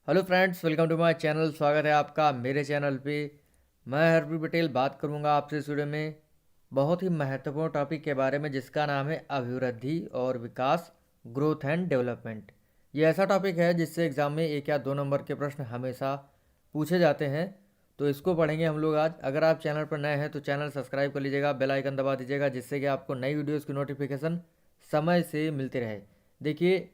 Hello friends, welcome to my channel. स्वागत है आपका मेरे चैनल पे। मैं हरप्रीत पटेल बात करूंगा आपसे इस वीडियो में बहुत ही महत्वपूर्ण टॉपिक के बारे में, जिसका नाम है अभिवृद्धि और विकास, ग्रोथ एंड डेवलपमेंट। ये ऐसा टॉपिक है जिससे एग्जाम में 1 या 2 नंबर के प्रश्न हमेशा पूछे जाते हैं। तो इसको पढ़ेंगे हम लोग आज। अगर आप चैनल पर नए हैं तो चैनल सब्सक्राइब कर लीजिएगा, बेल आइकन दबा दीजिएगा, जिससे कि आपको नई वीडियोज़ की नोटिफिकेशन समय से मिलती रहे। देखिए,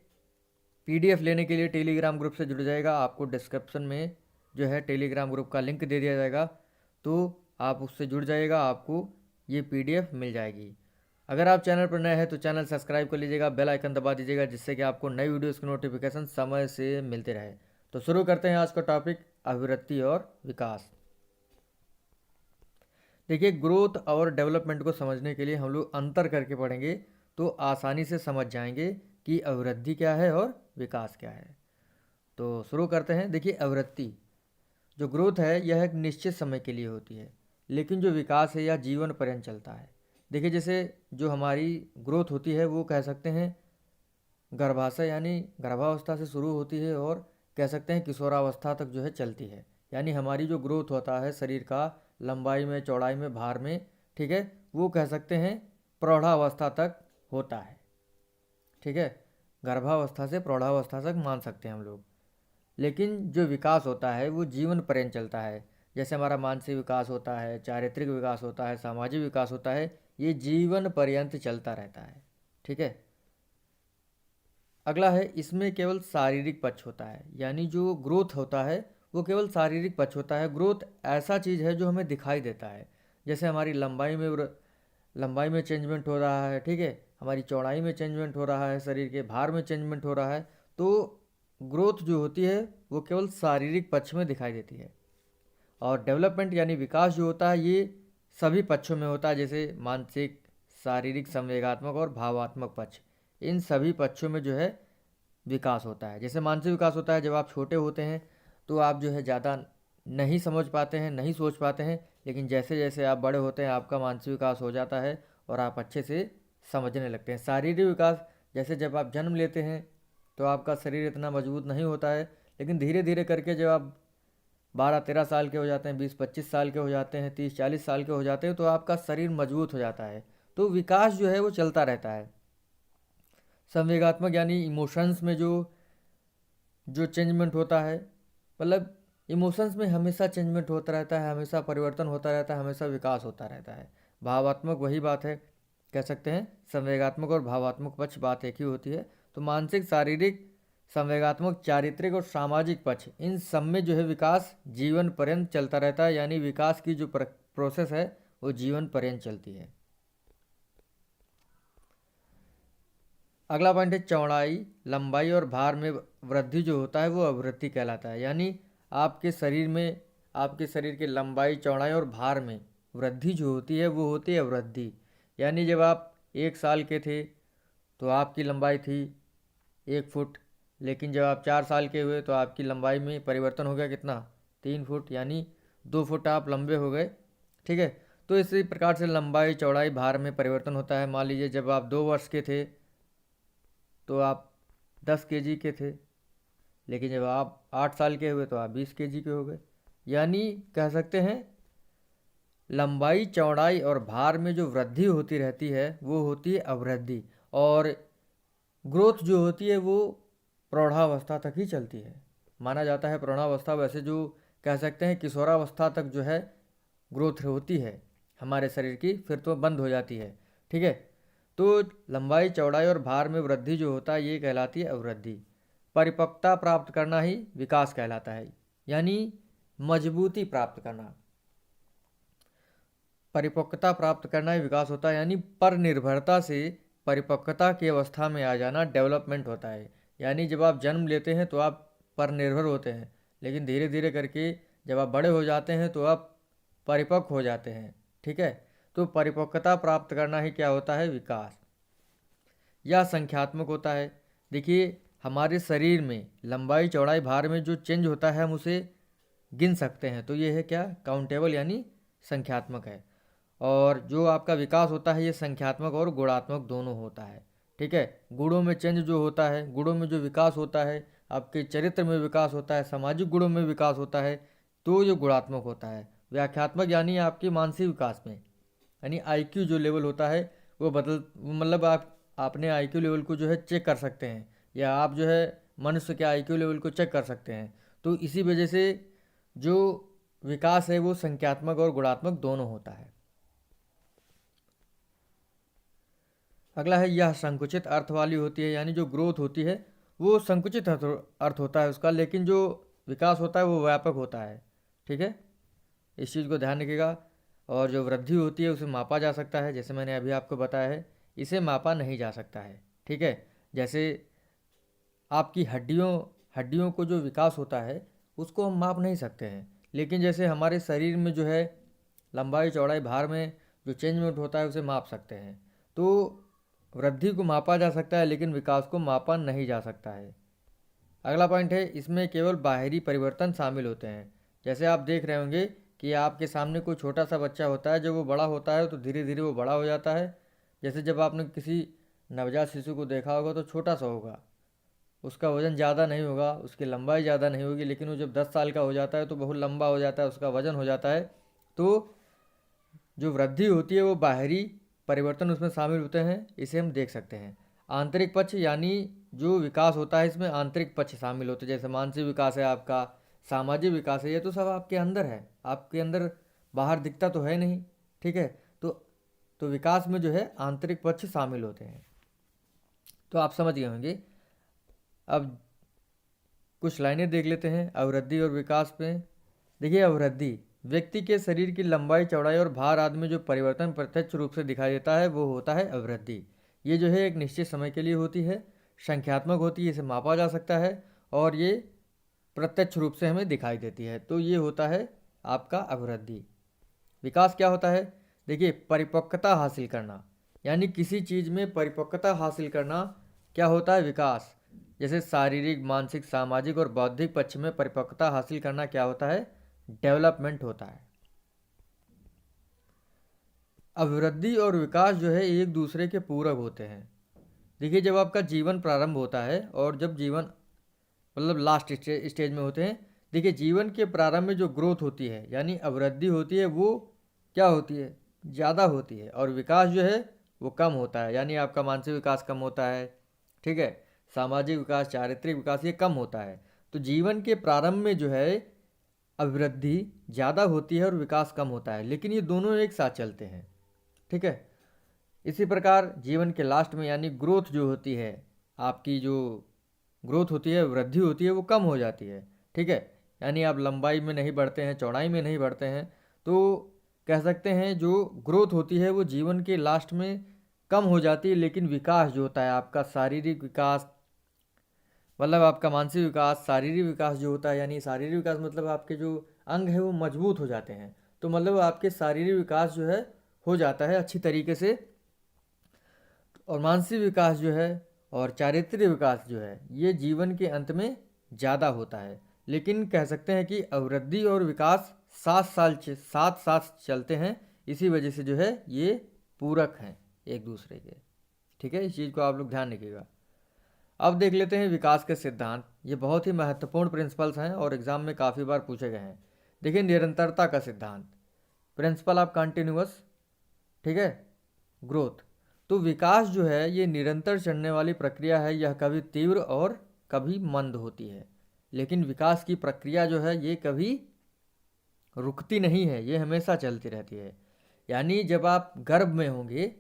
पीडीएफ लेने के लिए टेलीग्राम ग्रुप से जुड़ जाएगा। आपको डिस्क्रिप्शन में जो है टेलीग्राम ग्रुप का लिंक दे दिया जाएगा, तो आप उससे जुड़ जाइएगा, आपको ये पीडीएफ मिल जाएगी। अगर आप चैनल पर नए हैं तो चैनल सब्सक्राइब कर लीजिएगा, बेल आइकन दबा दीजिएगा, जिससे कि आपको नई वीडियोस की नोटिफिकेशन समय से मिलते रहे। तो शुरू करते हैं आज का टॉपिक, अभिवृद्धि और विकास। देखिए, ग्रोथ और डेवलपमेंट को समझने के लिए हम लोग अंतर करके पढ़ेंगे, तो आसानी से समझ जाएंगे कि अभिवृद्धि क्या है और विकास क्या है। तो शुरू करते हैं। देखिए, अभिवृद्धि जो ग्रोथ है यह एक निश्चित समय के लिए होती है, लेकिन जो विकास है यह जीवन पर्यंत चलता है। देखिए, जैसे जो हमारी ग्रोथ होती है वो कह सकते हैं गर्भाशय यानी गर्भावस्था से शुरू होती है, और कह सकते हैं किशोरावस्था तक जो है चलती है। यानी हमारी जो ग्रोथ होता है शरीर का, लंबाई में, चौड़ाई में, भार में, ठीक है, वो कह सकते हैं प्रौढ़ावस्था तक होता है। ठीक है, गर्भावस्था से प्रौढ़ावस्था तक मान सकते हैं हम लोग। लेकिन जो विकास होता है वो जीवन पर्यंत चलता है। जैसे हमारा मानसिक विकास होता है, चारित्रिक विकास होता है, सामाजिक विकास होता है, ये जीवन पर्यंत चलता रहता है। ठीक है। अगला है, इसमें केवल शारीरिक पक्ष होता है। यानी जो ग्रोथ होता है वो केवल शारीरिक पक्ष होता है। ग्रोथ ऐसा चीज़ है जो हमें दिखाई देता है। जैसे हमारी लंबाई में चेंजमेंट हो रहा है, ठीक है, हमारी चौड़ाई में चेंजमेंट हो रहा है, शरीर के भार में चेंजमेंट हो रहा है। तो ग्रोथ जो होती है वो केवल शारीरिक पक्ष में दिखाई देती है। और डेवलपमेंट यानी विकास जो होता है ये सभी पक्षों में होता है, जैसे मानसिक, शारीरिक, संवेगात्मक और भावात्मक पक्ष। इन सभी पक्षों में जो है विकास होता है। जैसे मानसिक विकास होता है, जब आप छोटे होते हैं तो आप जो है ज़्यादा नहीं समझ पाते हैं, नहीं सोच पाते हैं, लेकिन जैसे जैसे आप बड़े होते हैं आपका मानसिक विकास हो जाता है और आप अच्छे से समझने लगते हैं। शारीरिक विकास, जैसे जब आप जन्म लेते हैं तो आपका शरीर इतना मजबूत नहीं होता है, लेकिन धीरे धीरे करके जब आप 12-13 साल के हो जाते हैं, 20-25 साल के हो जाते हैं, 30-40 साल के हो जाते हैं, तो आपका शरीर मजबूत हो जाता है। तो विकास जो है वो चलता रहता है। संवेगात्मक यानी इमोशंस में जो जो चेंजमेंट होता है, मतलब इमोशंस में हमेशा चेंजमेंट होता रहता है, हमेशा परिवर्तन होता रहता है, हमेशा विकास होता रहता है। भावात्मक वही बात है, कह सकते हैं संवेगात्मक और भावात्मक पक्ष बात एक ही होती है। तो मानसिक, शारीरिक, संवेगात्मक, चारित्रिक और सामाजिक पक्ष, इन सब में जो है विकास जीवन पर्यंत चलता रहता है। यानी विकास की जो प्रोसेस है वो जीवन पर्यंत चलती है। अगला पॉइंट है चौड़ाई, लंबाई और भार में वृद्धि जो होता है वो अभिवृद्धि कहलाता है। यानी आपके शरीर में, आपके शरीर की लंबाई, चौड़ाई और भार में वृद्धि जो होती है वो होती है अभिवृद्धि। यानी जब आप 1 साल के थे तो आपकी लंबाई थी 1 फुट, लेकिन जब आप 4 साल के हुए तो आपकी लंबाई में परिवर्तन हो गया, कितना, 3 फुट, यानी 2 फुट आप लंबे हो गए। ठीक है। तो इसी प्रकार से लंबाई, चौड़ाई, भार में परिवर्तन होता है। मान लीजिए जब आप 2 वर्ष के थे तो आप 10 kg के थे, लेकिन जब आप 8 साल के हुए तो आप 20 kg के हो गए। यानी कह सकते हैं लंबाई, चौड़ाई और भार में जो वृद्धि होती रहती है वो होती है अभिवृद्धि। और ग्रोथ जो होती है वो प्रौढ़ावस्था तक ही चलती है। माना जाता है प्रौढ़ावस्था, वैसे जो कह सकते हैं किशोरावस्था तक जो है ग्रोथ होती है हमारे शरीर की, फिर तो बंद हो जाती है। ठीक है। तो लंबाई, चौड़ाई और भार में वृद्धि जो होता है ये कहलाती है अभिवृद्धि। परिपक्वता प्राप्त करना ही विकास कहलाता है, यानी मजबूती प्राप्त करना। परिपक्वता प्राप्त करना ही विकास होता है, यानी पर निर्भरता से परिपक्वता की अवस्था में आ जाना डेवलपमेंट होता है। यानी जब आप जन्म लेते हैं तो आप पर निर्भर होते हैं, लेकिन धीरे धीरे करके जब आप बड़े हो जाते हैं तो आप परिपक्व हो जाते हैं। ठीक है। तो परिपक्वता प्राप्त करना ही क्या होता है, विकास। यह संख्यात्मक होता है। देखिए, हमारे शरीर में लंबाई, चौड़ाई, भार में जो चेंज होता है हम उसे गिन सकते हैं, तो ये है क्या, काउंटेबल, यानी संख्यात्मक है। और जो आपका विकास होता है ये संख्यात्मक और गुणात्मक दोनों होता है। ठीक है। गुणों में चेंज जो होता है, गुणों में जो विकास होता है, आपके चरित्र में विकास होता है, सामाजिक गुणों में विकास होता है, तो जो गुणात्मक होता है। व्याख्यात्मक यानी आपके मानसिक विकास में, यानी आईक्यू जो लेवल होता है वो मतलब आपने आईक्यू लेवल को जो है चेक कर सकते हैं, या आप जो है मनुष्य के आईक्यू लेवल को चेक कर सकते हैं। तो इसी वजह से जो विकास है वो संख्यात्मक और गुणात्मक दोनों होता है। अगला है यह संकुचित अर्थ वाली होती है, यानी जो ग्रोथ होती है वो संकुचित अर्थ होता है उसका, लेकिन जो विकास होता है वो व्यापक होता है। ठीक है, इस चीज़ को ध्यान रखिएगा। और जो वृद्धि होती है उसे मापा जा सकता है, जैसे मैंने अभी आपको बताया है। इसे मापा नहीं जा सकता है। ठीक है, जैसे आपकी हड्डियों को जो विकास होता है उसको हम माप नहीं सकते हैं, लेकिन जैसे हमारे शरीर में जो है लंबाई चौड़ाई भार में जो चेंजमेंट होता है उसे माप सकते हैं। तो वृद्धि को मापा जा सकता है, लेकिन विकास को मापा नहीं जा सकता है। अगला पॉइंट है, इसमें केवल बाहरी परिवर्तन शामिल होते हैं। जैसे आप देख रहे होंगे कि आपके सामने कोई छोटा सा बच्चा होता है, जब वो बड़ा होता है तो धीरे धीरे वो बड़ा हो जाता है। जैसे जब आपने किसी नवजात शिशु को देखा होगा तो छोटा सा होगा, उसका वज़न ज़्यादा नहीं होगा, उसकी लंबाई ज़्यादा नहीं होगी, लेकिन वो जब 10 साल का हो जाता है तो बहुत लंबा हो जाता है, उसका वज़न हो जाता है। तो जो वृद्धि होती है वो बाहरी परिवर्तन उसमें शामिल होते हैं, इसे हम देख सकते हैं। आंतरिक पक्ष यानी जो विकास होता है इसमें आंतरिक पक्ष शामिल होते हैं, जैसे मानसिक विकास है आपका, सामाजिक विकास है, ये तो सब आपके अंदर है, आपके अंदर बाहर दिखता तो है नहीं। ठीक है, तो विकास में जो है आंतरिक पक्ष शामिल होते हैं। तो आप समझ गए होंगे। अब कुछ लाइनें देख लेते हैं अवृद्धि और विकास पे। देखिए, अवृद्धि व्यक्ति के शरीर की लंबाई चौड़ाई और भार आदि में जो परिवर्तन प्रत्यक्ष रूप से दिखाई देता है वो होता है अवृद्धि। ये जो है एक निश्चित समय के लिए होती है, संख्यात्मक होती है, इसे मापा जा सकता है, और ये प्रत्यक्ष रूप से हमें दिखाई देती है। तो ये होता है आपका अवृद्धि। विकास क्या होता है? देखिए, परिपक्वता हासिल करना, यानी किसी चीज़ में परिपक्वता हासिल करना क्या होता है? विकास। जैसे शारीरिक, मानसिक, सामाजिक और बौद्धिक पक्ष में परिपक्वता हासिल करना क्या होता है? डेवलपमेंट होता है। अभिवृद्धि और विकास जो है एक दूसरे के पूरक होते हैं। देखिए, जब आपका जीवन प्रारंभ होता है और जब जीवन मतलब लास्ट स्टेज में होते हैं, देखिए जीवन के प्रारंभ में जो ग्रोथ होती है यानी अभिवृद्धि होती है वो क्या होती है? ज़्यादा होती है, और विकास जो है वो कम होता है, यानी आपका मानसिक विकास कम होता है। ठीक है, सामाजिक विकास, चारित्रिक विकास ये कम होता है। तो जीवन के प्रारंभ में जो है अभिवृद्धि ज़्यादा होती है और विकास कम होता है, लेकिन ये दोनों एक साथ चलते हैं। ठीक है, इसी प्रकार जीवन के लास्ट में यानी ग्रोथ जो होती है, आपकी जो ग्रोथ होती है, वृद्धि होती है, वो कम हो जाती है। ठीक है, यानी आप लंबाई में नहीं बढ़ते हैं, चौड़ाई में नहीं बढ़ते हैं। तो कह सकते हैं जो ग्रोथ होती है वो जीवन के लास्ट में कम हो जाती है, लेकिन विकास जो होता है आपका शारीरिक विकास, मतलब आपका मानसिक विकास, शारीरिक विकास जो होता है, यानी शारीरिक विकास मतलब आपके जो अंग है वो मजबूत हो जाते हैं। तो मतलब आपके शारीरिक विकास जो है हो जाता है अच्छी तरीके से, और मानसिक विकास जो है और चारित्रिक विकास जो है ये जीवन के अंत में ज़्यादा होता है। लेकिन कह सकते हैं कि अभिवृद्धि और विकास 7 साथ चलते हैं, इसी वजह से जो है ये पूरक हैं एक दूसरे के। ठीक है, इस चीज़ को आप लोग ध्यान रखिएगा। अब देख लेते हैं विकास के सिद्धांत। ये बहुत ही महत्वपूर्ण प्रिंसिपल्स हैं और एग्जाम में काफ़ी बार पूछे गए हैं। देखिए, निरंतरता का सिद्धांत, प्रिंसिपल ऑफ कंटिन्यूअस, ठीक है, ग्रोथ। तो विकास जो है ये निरंतर चलने वाली प्रक्रिया है, यह कभी तीव्र और कभी मंद होती है। लेकिन विकास की प्रक्रिया जो है ये कभी रुकती नहीं है, ये हमेशा चलती रहती है। यानी जब आप गर्भ में होंगे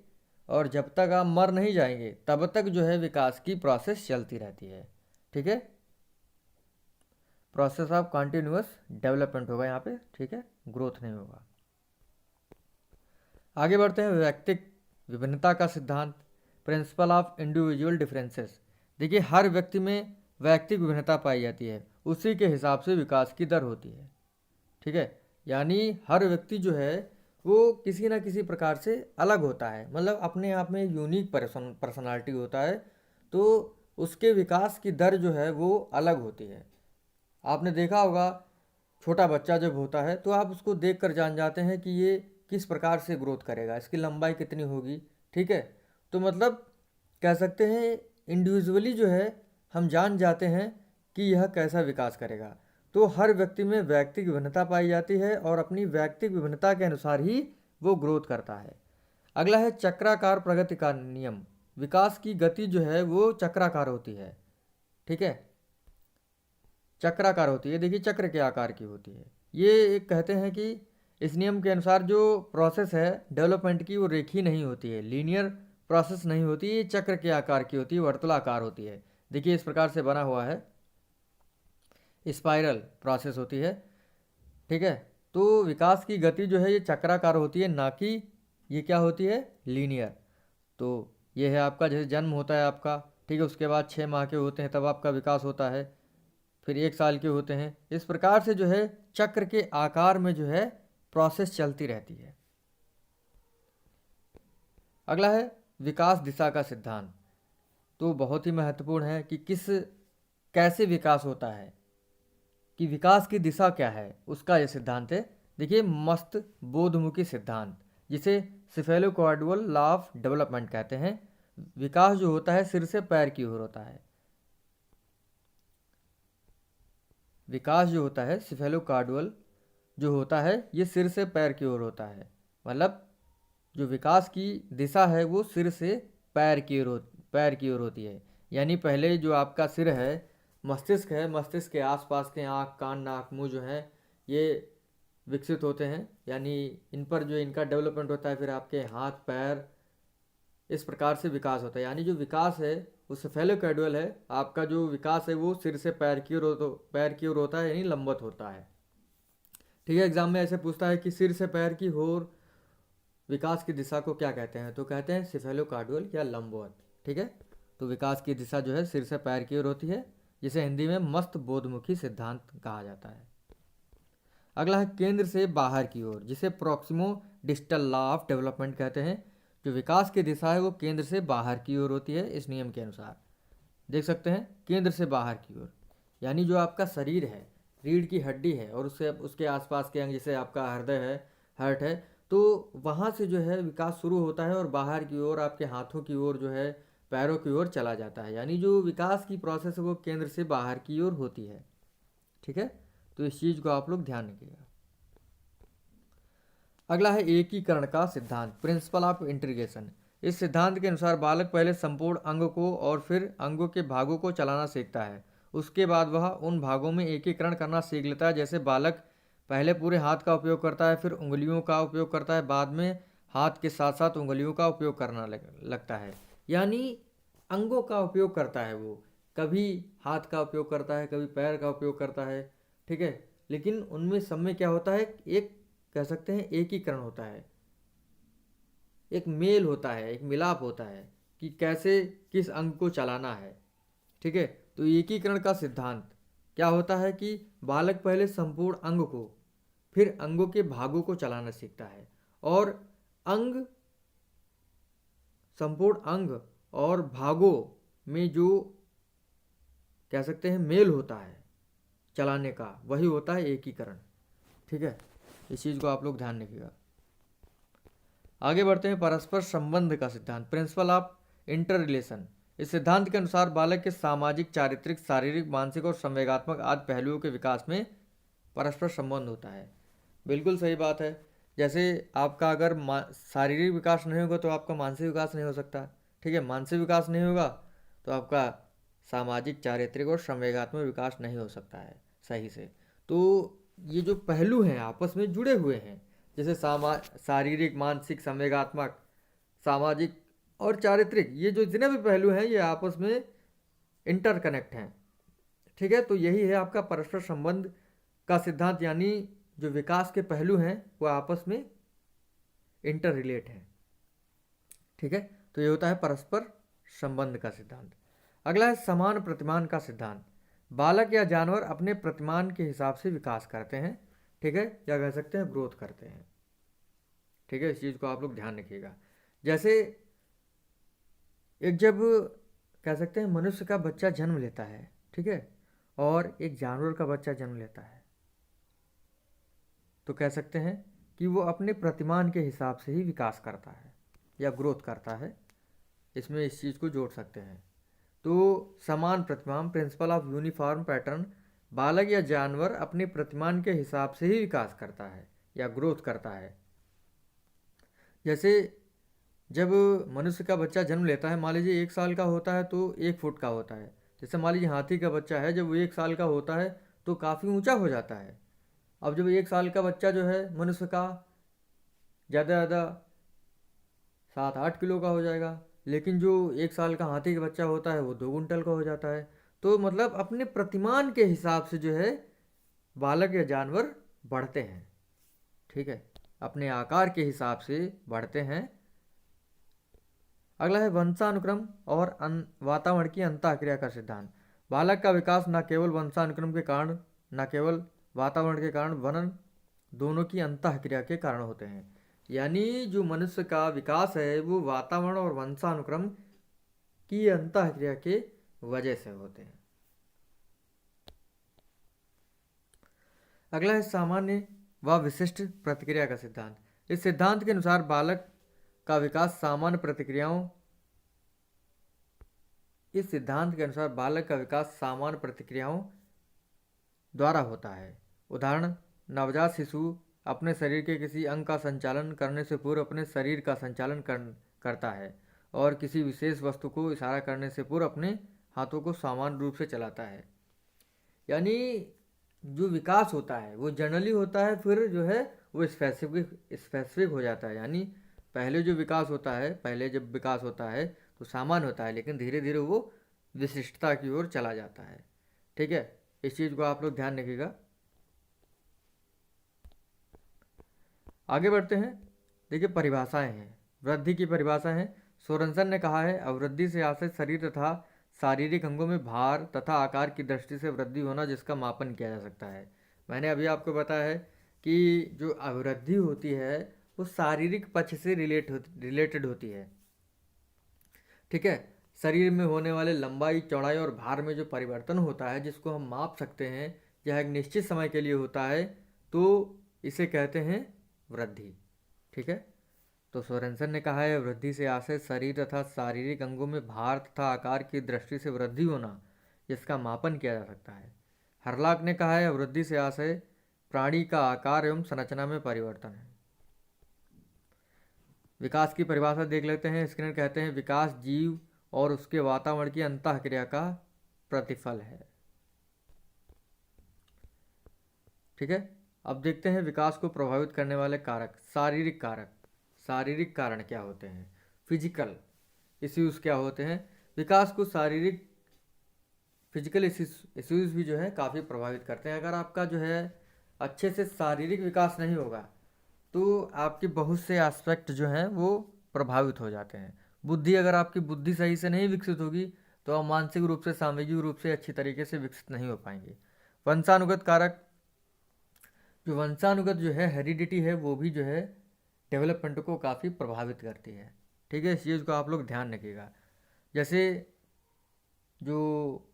और जब तक आप मर नहीं जाएंगे तब तक जो है विकास की प्रोसेस चलती रहती है। ठीक है, प्रोसेस ऑफ कंटिन्यूअस डेवलपमेंट होगा यहाँ पे। ठीक है, ग्रोथ नहीं होगा। आगे बढ़ते हैं, व्यक्तिक विभिन्नता का सिद्धांत, प्रिंसिपल ऑफ इंडिविजुअल डिफरेंसेस। देखिए, हर व्यक्ति में व्यक्तिक विभिन्नता पाई जाती है, उसी के हिसाब से विकास की दर होती है। ठीक है, यानी हर व्यक्ति जो है वो किसी ना किसी प्रकार से अलग होता है, मतलब अपने आप में यूनिक पर्सनालिटी होता है, तो उसके विकास की दर जो है वो अलग होती है। आपने देखा होगा, छोटा बच्चा जब होता है तो आप उसको देख कर जान जाते हैं कि ये किस प्रकार से ग्रोथ करेगा, इसकी लंबाई कितनी होगी। ठीक है, तो मतलब कह सकते हैं इंडिविजुअली जो है हम जान जाते हैं कि यह कैसा विकास करेगा। तो हर व्यक्ति में व्यक्तिगत विभिन्नता पाई जाती है और अपनी व्यक्तिगत विभिन्नता के अनुसार ही वो ग्रोथ करता है। अगला है चक्राकार प्रगति का नियम। विकास की गति जो है वो चक्राकार होती है, ठीक है, चक्राकार होती है। देखिए चक्र के आकार की होती है। ये एक कहते हैं कि इस नियम के अनुसार जो प्रोसेस है डेवलपमेंट की वो रेखीय नहीं होती है, लीनियर प्रोसेस नहीं होती, ये चक्र के आकार की होती है, वर्तुलाकार होती है। देखिए इस प्रकार से बना हुआ है, स्पाइरल प्रोसेस होती है, ठीक है। तो विकास की गति जो है ये चक्राकार होती है, ना कि ये क्या होती है, लीनियर। तो ये है आपका जैसे जन्म होता है आपका, ठीक है, उसके बाद 6 माह के होते हैं तब आपका विकास होता है, फिर 1 साल के होते हैं। इस प्रकार से जो है चक्र के आकार में जो है प्रोसेस चलती रहती है। अगला है विकास दिशा का सिद्धांत। तो बहुत ही महत्वपूर्ण है कि कैसे विकास होता है, कि विकास की दिशा क्या है, उसका यह सिद्धांत है। देखिए मस्त बोधमुखी सिद्धांत, जिसे सिफेलोकॉर्डुअल लॉ ऑफ डेवलपमेंट कहते हैं। विकास जो होता है सिर से पैर की ओर होता है। विकास जो होता है सिफेलोकॉर्डुअल जो होता है ये सिर से पैर की ओर होता है। मतलब जो विकास की दिशा है वो सिर से पैर की ओर होती है। यानी पहले जो आपका सिर है, मस्तिष्क है, मस्तिष्क के आसपास के आँख कान नाक मुंह जो है ये विकसित होते हैं, यानी इन पर जो इनका डेवलपमेंट होता है। फिर आपके हाथ पैर, इस प्रकार से विकास होता है। यानी जो विकास है वो सेफेलोकॉर्डुअल है, आपका जो विकास है वो सिर से पैर की ओर होता है, यानी लंबवत होता है, ठीक है। एग्जाम में ऐसे पूछता है कि सिर से पैर की ओर विकास की दिशा को क्या कहते हैं, तो कहते हैं सिफेलोकॉर्डुअल या लंबवत, ठीक है। तो विकास की दिशा जो है सिर से पैर की ओर होती है, जिसे हिंदी में मस्त बोधमुखी सिद्धांत कहा जाता है। अगला है केंद्र से बाहर की ओर, जिसे प्रोक्सिमो डिस्टल लॉ ऑफ डेवलपमेंट कहते हैं। जो विकास की दिशा है वो केंद्र से बाहर की ओर होती है इस नियम के अनुसार। देख सकते हैं केंद्र से बाहर की ओर, यानी जो आपका शरीर है, रीढ़ की हड्डी है और उससे उसके आसपास के अंग, जैसे आपका हृदय है, हार्ट है, तो वहाँ से जो है विकास शुरू होता है और बाहर की ओर आपके हाथों की ओर जो है, पैरों की ओर चला जाता है। यानी जो विकास की प्रोसेस है वो केंद्र से बाहर की ओर होती है, ठीक है। तो इस चीज़ को आप लोग ध्यान रखिएगा। अगला है एकीकरण का सिद्धांत, प्रिंसिपल ऑफ इंटीग्रेशन। इस सिद्धांत के अनुसार बालक पहले संपूर्ण अंग को और फिर अंगों के भागों को चलाना सीखता है। उसके बाद वह उन भागों में एकीकरण करना सीख लेता है। जैसे बालक पहले पूरे हाथ का उपयोग करता है, फिर उंगलियों का उपयोग करता है, बाद में हाथ के साथ साथ उंगलियों का उपयोग करना लगता है। यानी अंगों का उपयोग करता है वो, कभी हाथ का उपयोग करता है, कभी पैर का उपयोग करता है, ठीक है। लेकिन उनमें सब में क्या होता है, एक कह सकते हैं एकीकरण होता है, एक मेल होता है, एक मिलाप होता है कि कैसे किस अंग को चलाना है, ठीक है। तो एकीकरण का सिद्धांत क्या होता है कि बालक पहले संपूर्ण अंग को, फिर अंगों के भागों को चलाना सीखता है, और अंग, संपूर्ण अंग और भागों में जो कह सकते हैं मेल होता है चलाने का, वही होता है एकीकरण, ठीक है। इस चीज़ को आप लोग ध्यान रखिएगा। आगे बढ़ते हैं परस्पर संबंध का सिद्धांत, प्रिंसिपल ऑफ इंटर रिलेशन। इस सिद्धांत के अनुसार बालक के सामाजिक, चारित्रिक, शारीरिक, मानसिक और संवेगात्मक आदि पहलुओं के विकास में परस्पर संबंध होता है। बिल्कुल सही बात है। जैसे आपका अगर शारीरिक विकास नहीं होगा तो आपका मानसिक विकास नहीं हो सकता, ठीक है। मानसिक विकास नहीं होगा तो आपका सामाजिक, चारित्रिक और संवेगात्मक विकास नहीं हो सकता है सही से। तो ये जो पहलू हैं आपस में जुड़े हुए हैं, जैसे शारीरिक, मानसिक, संवेगात्मक, सामाजिक और चारित्रिक, ये जो जितने भी पहलू हैं ये आपस में इंटरकनेक्ट हैं, ठीक है। तो यही है आपका परस्पर संबंध का सिद्धांत, यानी जो विकास के पहलू हैं वो आपस में इंटर रिलेट हैं, ठीक है। तो ये होता है परस्पर संबंध का सिद्धांत। अगला है समान प्रतिमान का सिद्धांत। बालक या जानवर अपने प्रतिमान के हिसाब से विकास करते हैं, ठीक है, या कह सकते हैं ग्रोथ करते हैं, ठीक है। इस चीज़ को आप लोग ध्यान रखिएगा। जैसे एक जब कह सकते हैं मनुष्य का बच्चा जन्म लेता है, ठीक है, और एक जानवर का बच्चा जन्म लेता है, तो कह सकते हैं कि वो अपने प्रतिमान के हिसाब से ही विकास करता है या ग्रोथ करता है। इसमें इस चीज़ को जोड़ सकते हैं। तो समान प्रतिमान, प्रिंसिपल ऑफ यूनिफॉर्म पैटर्न, बालक या जानवर अपने प्रतिमान के हिसाब से ही विकास करता है या ग्रोथ करता है। जैसे जब मनुष्य का बच्चा जन्म लेता है, मान लीजिए 1 साल का होता है तो 1 फुट का होता है। जैसे मान लीजिए हाथी का बच्चा है, जब वो 1 साल का होता है तो काफ़ी ऊंचा हो जाता है। अब जब 1 साल का बच्चा जो है मनुष्य का ज़्यादा ज़्यादा 7-8 किलो का हो जाएगा, लेकिन जो 1 साल का हाथी का बच्चा होता है वो 2 कुंटल का हो जाता है। तो मतलब अपने प्रतिमान के हिसाब से जो है बालक या जानवर बढ़ते हैं। ठीक है, अपने आकार के हिसाब से बढ़ते हैं। अगला है वंशानुक्रम और वातावरण की अंतःक्रिया का सिद्धांत। बालक का विकास न केवल वंशानुक्रम के कारण, न केवल वातावरण के कारण, वरन दोनों की अंतःक्रिया के कारण होते हैं। यानी जो मनुष्य का विकास है वो वातावरण और वंशानुक्रम की अंतःक्रिया के वजह से होते हैं। अगला है सामान्य व विशिष्ट प्रतिक्रिया का सिद्धांत। इस सिद्धांत के अनुसार बालक का विकास सामान्य प्रतिक्रियाओं इस सिद्धांत के अनुसार बालक का विकास सामान्य प्रतिक्रियाओं द्वारा होता है। उदाहरण, नवजात शिशु अपने शरीर के किसी अंग का संचालन करने से पूर्व अपने शरीर का संचालन करता है और किसी विशेष वस्तु को इशारा करने से पूर्व अपने हाथों को सामान्य रूप से चलाता है। यानी जो विकास होता है वो जनरली होता है, फिर जो है वो स्पेसिफिक हो जाता है। यानी पहले जो विकास होता है, पहले जब विकास होता है तो सामान्य होता है, लेकिन धीरे धीरे वो विशिष्टता की ओर चला जाता है। ठीक है, इस चीज़ को आप लोग ध्यान रखिएगा। आगे बढ़ते हैं। देखिए परिभाषाएं हैं, वृद्धि की परिभाषा है। सोरेनसन ने कहा है, अवृद्धि से आश्रित शरीर तथा शारीरिक अंगों में भार तथा आकार की दृष्टि से वृद्धि होना जिसका मापन किया जा सकता है। मैंने अभी आपको बताया है कि जो अवृद्धि होती है वो शारीरिक पक्ष से रिलेटेड होती है। ठीक है, शरीर में होने वाले लंबाई, चौड़ाई और भार में जो परिवर्तन होता है जिसको हम माप सकते हैं, यह एक निश्चित समय के लिए होता है, तो इसे कहते हैं वृद्धि। ठीक है, तो सोरेनसन ने कहा है, वृद्धि से आश्रित शरीर तथा शारीरिक अंगों में भार तथा आकार की दृष्टि से वृद्धि होना जिसका मापन किया जा सकता है। हरलाक ने कहा है, वृद्धि से आशय प्राणी का आकार एवं संरचना में परिवर्तन है। विकास की परिभाषा देख लेते हैं। स्किनर कहते हैं, विकास जीव और उसके वातावरण की अंतःक्रिया का प्रतिफल है। ठीक है, अब देखते हैं विकास को प्रभावित करने वाले कारक, शारीरिक कारक। शारीरिक कारण क्या होते हैं, फिजिकल इश्यूज क्या होते हैं। विकास को शारीरिक फिजिकल इश्यूज भी जो है काफ़ी प्रभावित करते हैं। अगर आपका जो है अच्छे से शारीरिक विकास नहीं होगा तो आपके बहुत से एस्पेक्ट जो हैं वो प्रभावित हो जाते हैं। बुद्धि, अगर आपकी बुद्धि सही से नहीं विकसित होगी तो आप मानसिक रूप से, सामूहिक रूप से अच्छी तरीके से विकसित नहीं हो पाएंगे। वंशानुगत कारक, जो वंशानुगत जो है हेरिडिटी है, वो भी जो है डेवलपमेंट को काफ़ी प्रभावित करती है। ठीक है, इस चीज़ को आप लोग ध्यान रखिएगा। जैसे जो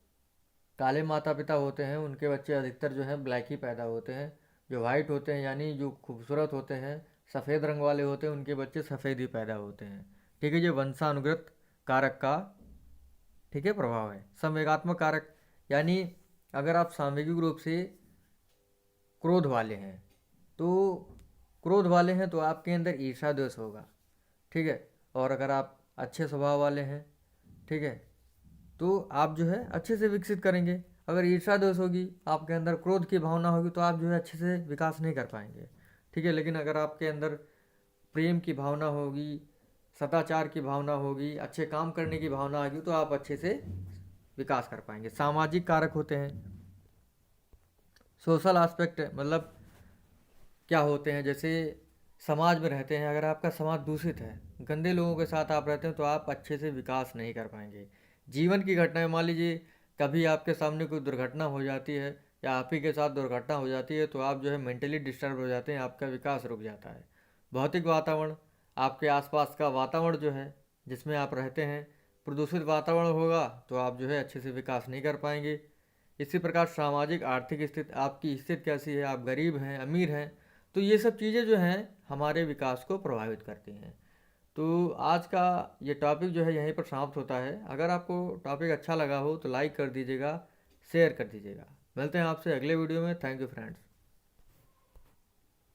काले माता पिता होते हैं उनके बच्चे अधिकतर जो हैं ब्लैक ही पैदा होते हैं। जो वाइट होते हैं यानी जो खूबसूरत होते हैं, सफ़ेद रंग वाले होते हैं, उनके बच्चे सफ़ेद ही पैदा होते हैं। ठीक है, ये वंशानुगत कारक का ठीक है प्रभाव है। संवेगात्मक कारक, यानी अगर आप सामूहिक रूप से क्रोध वाले हैं तो आपके अंदर ईर्ष्या द्वेष होगा। ठीक है, और अगर आप अच्छे स्वभाव वाले हैं, ठीक है, तो आप जो है अच्छे से विकसित करेंगे। अगर ईर्ष्या दोष होगी, आपके अंदर क्रोध की भावना होगी, तो आप जो है अच्छे से विकास नहीं कर पाएंगे। ठीक है, लेकिन अगर आपके अंदर प्रेम की भावना होगी, सदाचार की भावना होगी, अच्छे काम करने की भावना होगी, तो आप अच्छे से विकास कर पाएंगे। सामाजिक कारक होते हैं, सोशल एस्पेक्ट, मतलब क्या होते हैं, जैसे समाज में रहते हैं, अगर आपका समाज दूषित है, गंदे लोगों के साथ आप रहते हैं, तो आप अच्छे से विकास नहीं कर पाएंगे। जीवन की घटनाएं, मान लीजिए कभी आपके सामने कोई दुर्घटना हो जाती है या आप ही के साथ दुर्घटना हो जाती है, तो आप जो है मेंटली डिस्टर्ब हो जाते हैं, आपका विकास रुक जाता है। भौतिक वातावरण, आपके आसपास का वातावरण जो है जिसमें आप रहते हैं, प्रदूषित वातावरण होगा तो आप जो है अच्छे से विकास नहीं कर पाएंगे। इसी प्रकार सामाजिक आर्थिक स्थिति, आपकी स्थिति कैसी है, आप गरीब हैं, अमीर हैं, तो ये सब चीज़ें जो हैं हमारे विकास को प्रभावित करती हैं। तो आज का ये टॉपिक जो है यहीं पर समाप्त होता है। अगर आपको टॉपिक अच्छा लगा हो तो लाइक कर दीजिएगा, शेयर कर दीजिएगा। मिलते हैं आपसे अगले वीडियो में। Thank you friends.